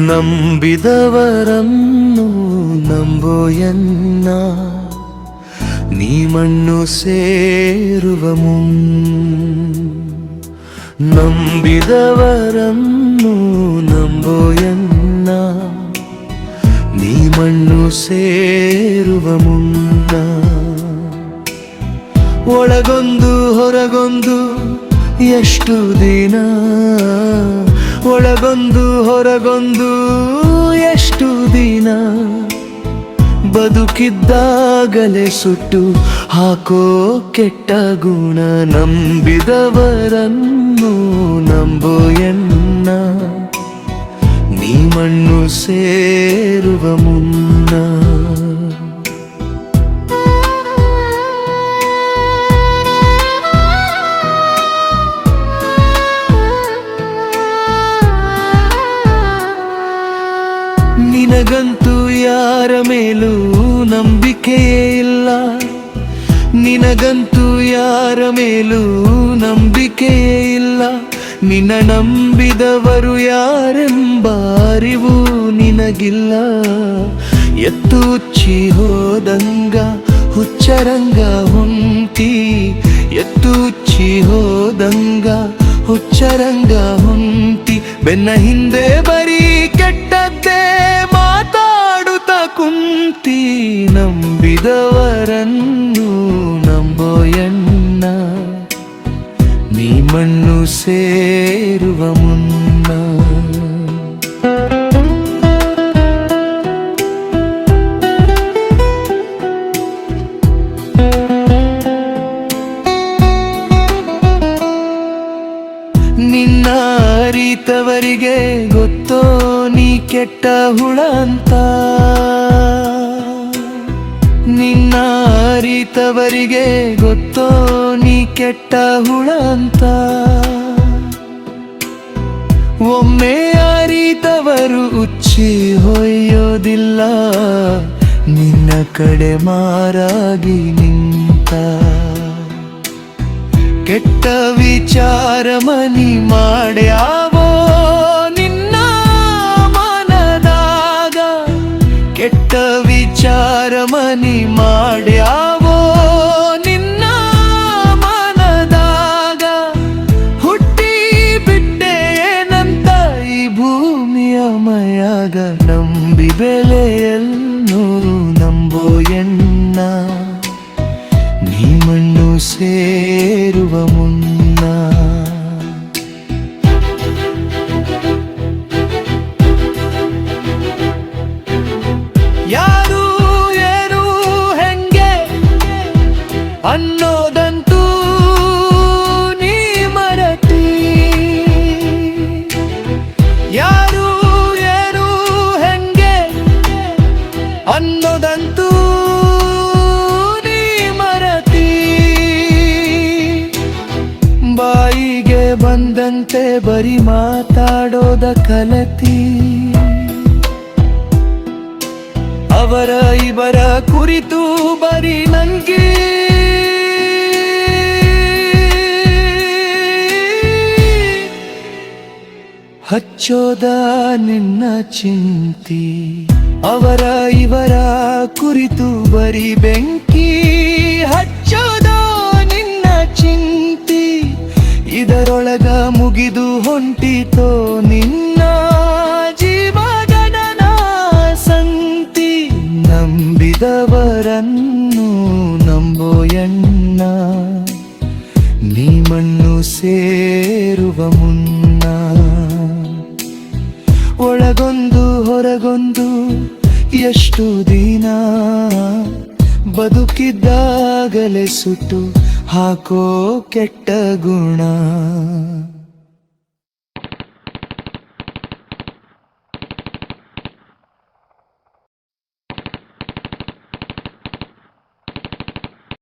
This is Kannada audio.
ನಂಬಿದವರನ್ನು ನಂಬೋಯನ್ನ ನೀ ಮಣ್ಣು ಸೇರುವ ನಂಬಿದವರನ್ನು ನಂಬೋಯನ್ನ ನೀ ಮಣ್ಣು ಸೇರುವ ಮುನ್ನ ಒಳಗೊಂದು ಹೊರಗೊಂದು ಎಷ್ಟು ದಿನ ಒಳಗೊಂದು ಹೊರಗೊಂದು ಎಷ್ಟು ದಿನ ಬದುಕಿದ್ದಾಗಲೇ ಸುಟ್ಟು ಹಾಕೋ ಕೆಟ್ಟ ಗುಣ ನಂಬಿದವರನ್ನು ನಂಬೋಯನ್ನ ನೀ ಮಣ್ಣು ಸೇರುವ ಮುನ್ನ ನಿನಗಂತೂ ಯಾರ ಮೇಲೂ ನಂಬಿಕೆಯೇ ಇಲ್ಲ ನಿನಗಂತೂ ಯಾರ ಮೇಲೂ ನಂಬಿಕೆಯೇ ಇಲ್ಲ ನಿನ್ನ ನಂಬಿದವರು ಯಾರೆಂಬ ಅರಿವು ನಿನಗಿಲ್ಲ ಎತ್ತು ಉಚ್ಚಿ ಹೋದಂಗ ಹುಚ್ಚರಂಗ ಹೊಂಟಿ ಎತ್ತು ಉಚ್ಚಿ ಹೋದಂಗ ಹುಚ್ಚರಂಗ ಹೊಂಟಿ ಬೆನ್ನ ಹಿಂದೆ ಬರೀ ಕೆಟ್ಟದ್ದೇ ಮಾತಾಡುತ್ತ ಕುಂತಿ ನಂಬಿದವರನ್ನು ನಂಬೋಯನ್ನ ನೀ ಮಣ್ಣು ಸೇರುವ ಮುನ್ನ ನಿನ್ನ ಅರಿತವರಿಗೆ ಗೊತ್ತೋ ನೀ ಕೆಟ್ಟ ಹುಳ ಅಂತ ನಿನ್ನ ಅರಿತವರಿಗೆ ಗೊತ್ತೋ ನೀ ಕೆಟ್ಟ ಹುಳ ಅಂತ ಒಮ್ಮೆ ಅರಿತವರು ಉಚ್ಚಿ ಹೊಯ್ಯೋದಿಲ್ಲ ನಿನ್ನ ಕಡೆ ಮಾರಾಗಿ ನಿಂತ ಕೆಟ್ಟ ವಿಚಾರ ಮನಿ ಮಾಡ್ಯಾವೋ ನಿನ್ನ ಮನದಾಗ ಕೆಟ್ಟ ವಿಚಾರ ಮನಿ ಮಾಡ್ಯಾವೋ ನಿನ್ನ ಮನದಾಗ ಹುಟ್ಟಿ ಬಿಟ್ಟೆ ಏನಂತ ಈ ಭೂಮಿಯ ಮಯಾಗ ನಂಬಿ ಬೆಲೆಯನ್ನು ನಂಬೋಯನ್ನ ನೀ ಮಣ್ಣು ಸೇರುವ ಮುನ್ನ ಯಾರು ಏನು ಹೆಂಗೆ ಅನ್ನೋದಂತೂ ನೀ ಮರತಿ ಯಾರು ಏನು ಹೆಂಗೆ ಅನ್ನೋದಂತೂ ಬಾಯಿಗೆ ಬಂದಂತೆ ಬರಿ ಮಾತಾಡೋದ ಕಲತಿ ಅವರ ಇವರ ಕುರಿತು ಬರಿ ನಂಗೆ ಹಚ್ಚೋದ ನಿನ್ನ ಚಿಂತಿ ಅವರ ಇವರ ಕುರಿತು ಬರಿ ಬೆಂಕಿ ಹಚ್ಚೋದ ನಿನ್ನ ಚಿಂತಿ ಇದರೊಳಗ ಮುಗಿದು ಹೊಂಟಿತೋ ನಿನ್ನ ಜೀವಗಣನ ಸಂತಿ ನಂಬಿದವರನ್ನು ನಂಬೋಯನ್ನ ನೀ ಮಣ್ಣು ಸೇರುವ ಮುನ್ನ ಒಳಗೊಂದು ಹೊರಗೊಂದು ಎಷ್ಟು ದಿನ ಬದುಕಿದ್ದಾಗಲೇ ಸುಟ್ಟು ಹಾಕೋ ಕೆಟ್ಟ ಗುಣ